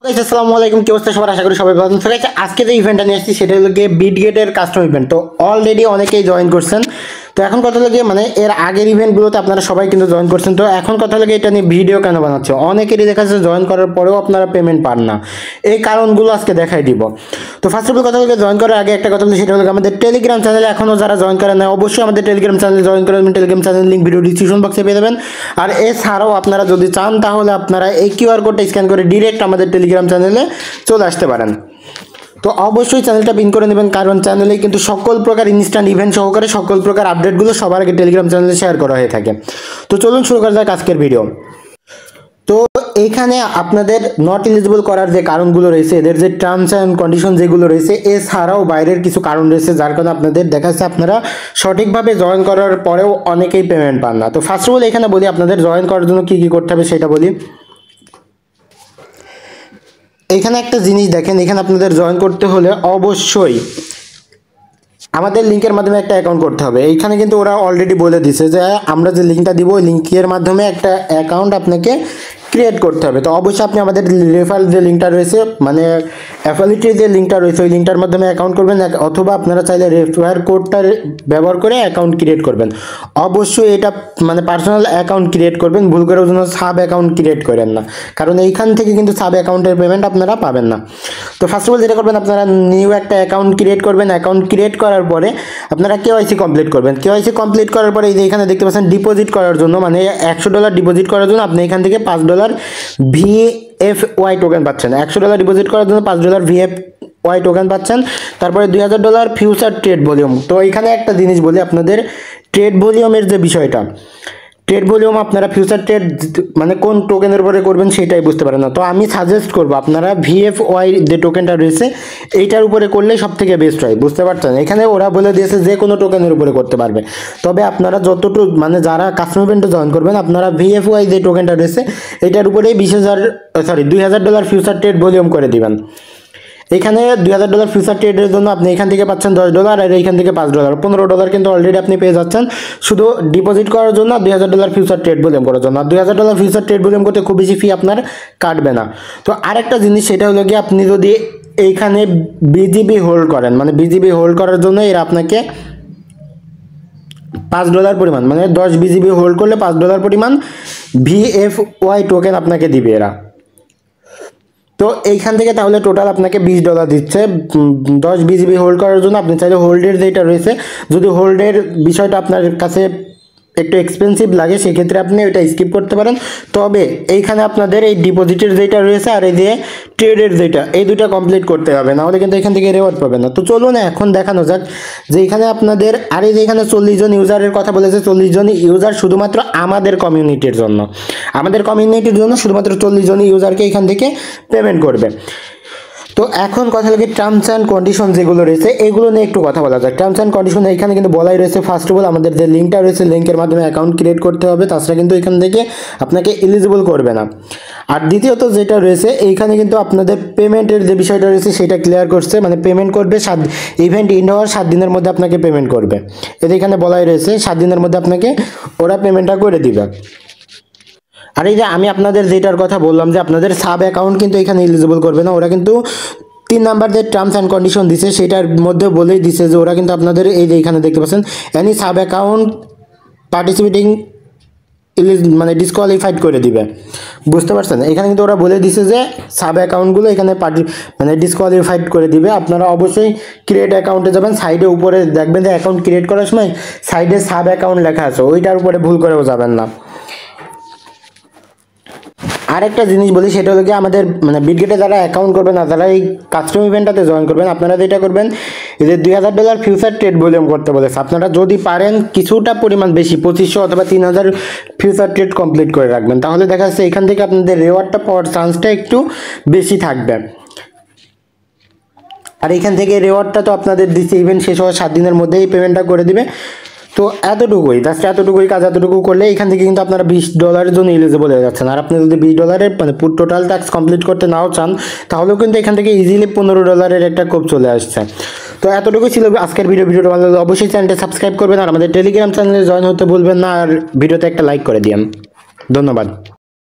Guys আসসালামু আলাইকুম, কি অবস্থা সবার? আশা করি সবাই ভালো আছেন। তো গাইস আজকে যে ইভেন্টটা নিয়ে আসছি সেটা হলো গিয়ে বিটগেটের কাস্টম ইভেন্ট। তো অলরেডি অনেকেই জয়েন করছেন। তো এখন কথা হলো গিয়ে মানে এর আগের ইভেন্টগুলোতে আপনারা সবাই কিন্তু জয়েন করছেন। তো এখন কথা হলো গিয়ে এটা নিয়ে ভিডিও কেন বানাচ্ছে, অনেকেরই দেখা যাচ্ছে জয়েন করার পরেও আপনারা পেমেন্ট পান না। এই কারণগুলো আজকে দেখাই দিব। তো ফার্স্ট অফ অল কথা হলো জয়েন করার আগে একটা কথা বলি, সেটা হলো আমাদের টেলিগ্রাম চ্যানেলে এখনও যারা জয়েন করেন না অবশ্যই আমাদের টেলিগ্রাম চ্যানেলে জয়েন করে দেবেন। Telegram channel link video description বক্সে পেয়ে যাবেন। আর এছাড়াও আপনারা যদি চান তাহলে আপনারা এই কিউআর কোডটা স্ক্যান করে ডিরেক্ট আমাদের টেলিগ্রাম চ্যানেলে চলে আসতে পারেন। তো অবশ্যই চ্যানেলটা পিন করে নেবেন, কারণ চ্যানেলে কিন্তু সকল প্রকার ইনস্ট্যান্ট ইভেন্ট সহকারে সকল প্রকার আপডেটগুলো সবার আগে টেলিগ্রাম চ্যানেলে শেয়ার করা হয়ে থাকে। তো চলুন শুরু করা যাক আজকের ভিডিও। তো এইখানে আপনাদের নট এলিজিবল করার যে কারণগুলো রয়েছে, এদের যে টার্মস অ্যান্ড কন্ডিশন যেগুলো রয়েছে, এছাড়াও বাইরের কিছু কারণ রয়েছে যার কারণে আপনাদের দেখা যাচ্ছে আপনারা সঠিকভাবে জয়েন করার পরেও অনেকেই পেমেন্ট পান না। তো ফার্স্ট অফ অল এখানে বলি আপনাদের জয়েন করার জন্য কী কী করতে হবে সেটা বলি। এখানে একটা জিনিস দেখেন, এখানে আপনাদের জয়েন করতে হলে অবশ্যই আমাদের লিঙ্কের মাধ্যমে একটা অ্যাকাউন্ট করতে হবে। এইখানে কিন্তু ওরা অলরেডি বলে দিছে যে আমরা যে লিঙ্কটা দিব ওই লিঙ্কের মাধ্যমে একটা অ্যাকাউন্ট আপনাকে ক্রিয়েট করতে হবে। তো অবশ্যই আপনি আমাদের রেফারেল যে লিঙ্কটা রয়েছে মানে অ্যাফিলিয়েটের যে লিঙ্কটা রয়েছে ওই লিঙ্কটার মাধ্যমে অ্যাকাউন্ট করবেন, অথবা আপনারা চাইলে রেফার কোডটা ব্যবহার করে অ্যাকাউন্ট ক্রিয়েট করবেন। অবশ্যই এটা মানে পার্সোনাল অ্যাকাউন্ট ক্রিয়েট করবেন, ভুল করেও যেন সাব অ্যাকাউন্ট ক্রিয়েট করেন না, কারণ এইখান থেকে কিন্তু সাব অ্যাকাউন্টের পেমেন্ট আপনারা পাবেন না। তো ফার্স্ট অফ অল যেটা করবেন, আপনারা নিউ একটা অ্যাকাউন্ট ক্রিয়েট করবেন। অ্যাকাউন্ট ক্রিয়েট করার পরে আপনারা কেওয়াইসি কমপ্লিট করবেন। কেওয়াইসি কমপ্লিট করার পরে এই যে এখানে দেখতে পাচ্ছেন ডিপোজিট করার জন্য মানে $100 ডিপোজিট করার জন্য আপনি এখান থেকে $5 VFY টোকেন পাচ্ছেন। $100 ডিপোজিট করার জন্য $5 VFY টোকেন পাচ্ছেন। তারপরে $2000 ফিউচার ট্রেড ভলিউম। তো এখানে একটা জিনিস বলি আপনাদের, ট্রেড ভলিউমের যে বিষয়টা, ট্রেড ভলিউম আপনারা ফিউচার ট্রেড মানে কোন টোকেনের উপরে করবেন সেটাই বুঝতে পারেন না। তো আমি সাজেস্ট করবো আপনারা VFY যে টোকেনটা রয়েছে এইটার উপরে করলে সব থেকে বেস্ট হয়, বুঝতে পারছেন। এখানে ওরা বলে দিয়েছে যে কোনো টোকেনের উপরে করতে পারবে, তবে আপনারা যতটুকু মানে যারা কাস্টমার ইভেন্টে জয়েন করবেন আপনারা VFY যে টোকেনটা রয়েছে এটার উপরেই $20,000 ফিউচার ট্রেড ভলিউম করে দিবেন। এখানে $2000 ফিউচার ট্রেডের জন্য আপনি এখান থেকে পাচ্ছেন $10 আর এইখান থেকে $5, $15 কিন্তু অলরেডি আপনি পেয়ে যাচ্ছেন শুধু ডিপোজিট করার জন্য, $2000 ফিউচার ট্রেড ভলিউম করার জন্য। $2000 ফিউচার ট্রেড ভলিউম করতে খুব বেশি ফি আপনার কাটবে না। তো আরেকটা জিনিস সেটা হলো গিয়ে আপনি যদি এইখানে বিজিবি হোল্ড করেন, মানে বিজিবি হোল্ড করার জন্য এরা আপনাকে $5 পরিমাণ মানে 10 BGB হোল্ড করলে $5 পরিমাণ VFY টোকেন আপনাকে দিবে এরা। তো এইখান থেকে তাহলে টোটাল আপনাকে $20 দিচ্ছে 10 BGB হোল্ড করার জন্য। আপনি চাইলে হোল্ডের যেটা রয়েছে, যদি হোল্ডের বিষয়টা আপনার কাছে একটু এক্সপেন্সিভ লাগে সেক্ষেত্রে আপনি ওইটা স্কিপ করতে পারেন। তবে এইখানে আপনাদের এই ডিপোজিটের যেটা রয়েছে আর এই যে ট্রেডের যেটা, এই দুটো কমপ্লিট করতে হবে, নাহলে কিন্তু এখান থেকে রেওয়ার্ড পাবেন না। তো চলুন এখন দেখানো যাক যে এখানে আপনাদের আর এই যে এখানে 40 জন ইউজারের কথা বলেছে, 40 জন ইউজার শুধুমাত্র আমাদের কমিউনিটির জন্য, আমাদের কমিউনিটির জন্য শুধুমাত্র 40 জন ইউজারকে এখান থেকে পেমেন্ট করবে। তো এখন কথা লাগে টার্মস অ্যান্ড কন্ডিশন যেগুলো রয়েছে এগুলো নিয়ে একটু কথা বলা যায়। টার্মস অ্যান্ড কন্ডিশন এখানে কিন্তু বলাই রয়েছে, ফার্স্ট অফ অল আমাদের যে লিঙ্কটা রয়েছে লিঙ্কের মাধ্যমে অ্যাকাউন্ট ক্রিয়েট করতে হবে, তাছাড়া কিন্তু এখান থেকে আপনাকে এলিজিবল করবে না। আর দ্বিতীয়ত যেটা রয়েছে এইখানে কিন্তু আপনাদের পেমেন্টের যে বিষয়টা রয়েছে সেটা ক্লিয়ার করছে, মানে পেমেন্ট করবে ইভেন্ট ইন্ড হওয়ার 7 দিনের মধ্যে আপনাকে পেমেন্ট করবে। এতে এখানে বলাই রয়েছে 7 দিনের মধ্যে আপনাকে ওরা পেমেন্টটা করে দিবে। আর এই যে আমি আপনাদের যেটার কথা বললাম যে আপনাদের সাব অ্যাকাউন্ট কিন্তু এখানে এলিজিবল করবে না, ওরা কিন্তু 3 নাম্বার যে টার্মস অ্যান্ড কন্ডিশন দিছে সেটার মধ্যে বলেই দিছে যে ওরা কিন্তু আপনাদের এই যে এখানে দেখতে পাচ্ছেন এনি সাব অ্যাকাউন্ট পার্টিসিপেটিং মানে ডিসকোয়ালিফাইড করে দিবে, বুঝতে পারছেন। এখানে কিন্তু ওরা বলে দিছে যে সাব অ্যাকাউন্টগুলো এখানে মানে ডিসকোয়ালিফাইড করে দিবে। আপনারা অবশ্যই ক্রিয়েট অ্যাকাউন্টে যাবেন, সাইডে উপরে দেখবেন যে অ্যাকাউন্ট ক্রিয়েট করার সময় সাইডে সাব অ্যাকাউন্ট লেখা আছে, ওইটার উপরে ভুল করেও যাবেন না। আরেকটা জিনিস বলি সেটা হলো কি আমাদের মানে বিটগেটে যারা অ্যাকাউন্ট করবেন না, যারা এই কাস্টম ইভেন্টটাতে জয়েন করবেন, আপনারা যেটা করবেন এই যে $2000 ফিউচার ট্রেড ভলিউম করতে বলেছে, আপনারা যদি পারেন কিছুটা পরিমাণ বেশি 2500 অথবা 3000 ফিউচার ট্রেড কমপ্লিট করে রাখবেন, তাহলে দেখা যাচ্ছে এখান থেকে আপনাদের রেওয়ার্ডটা পাওয়ার চান্সটা একটু বেশি থাকবে। আর এখান থেকে রেওয়ার্ডটা তো আপনাদের দিচ্ছে ইভেন্ট শেষ হওয়ার 7 দিনের মধ্যেই পেমেন্টটা করে দিবে। তো এতটুকুই জাস্ট এতটুকুই কাজ, এতটুকু করলে এখান থেকে কিন্তু আপনারা $20 জন্য এলিজিবল হয়ে যাচ্ছেন। আর আপনি যদি $20 মানে টোটাল ট্যাক্স কমপ্লিট করতে নাও চান তাহলেও কিন্তু এখান থেকে ইজিলি $15 একটা কোপ চলে আসছে। তো এতটুকুই ছিল আজকের ভিডিওটা ভালো লাগলে অবশ্যই চ্যানেলটা সাবস্ক্রাইব করবেন আর আমাদের টেলিগ্রাম চ্যানেলে জয়েন হতে ভুলবেন না, আর ভিডিওতে একটা লাইক করে দিন। ধন্যবাদ।